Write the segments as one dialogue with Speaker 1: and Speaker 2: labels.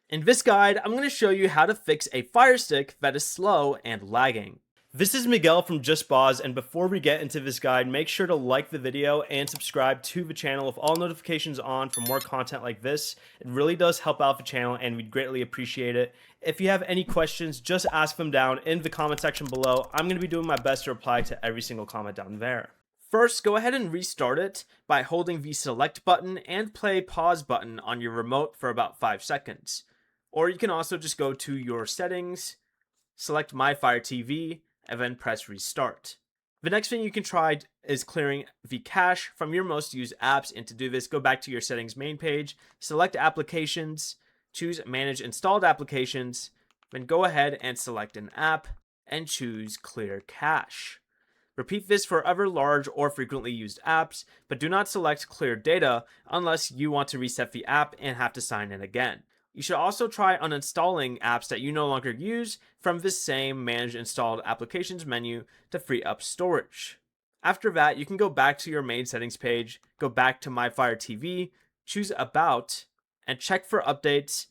Speaker 1: In this guide, I'm going to show you how to fix a Firestick that is slow and lagging. This is Miguel from Just Boz, and before we get into this guide, make sure to like the video and subscribe to the channel with all notifications on for more content like this. It really does help out the channel and we'd greatly appreciate it. If you have any questions, just ask them down in the comment section below. I'm going to be doing my best to reply to every single comment down there. First, go ahead and restart it by holding the select button and play pause button on your remote for about 5 seconds. Or you can also just go to your settings, select My Fire TV, and then press restart. The next thing you can try is clearing the cache from your most used apps, and to do this, go back to your settings main page, select applications, choose manage installed applications, then go ahead and select an app and choose clear cache. Repeat this for other large or frequently used apps, but do not select clear data unless you want to reset the app and have to sign in again. You should also try uninstalling apps that you no longer use from this same Manage Installed Applications menu to free up storage. After that, you can go back to your main settings page, go back to My Fire TV, choose About, and check for updates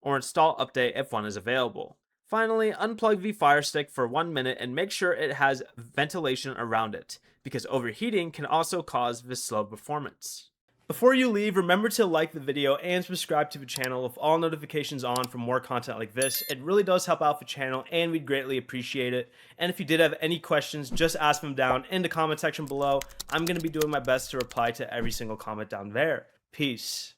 Speaker 1: or install update if one is available. Finally, unplug the Fire Stick for 1 minute and make sure it has ventilation around it, because overheating can also cause this slow performance. Before you leave, remember to like the video and subscribe to the channel with all notifications on for more content like this. It really does help out the channel and we'd greatly appreciate it. And if you did have any questions, just ask them down in the comment section below. I'm going to be doing my best to reply to every single comment down there. Peace.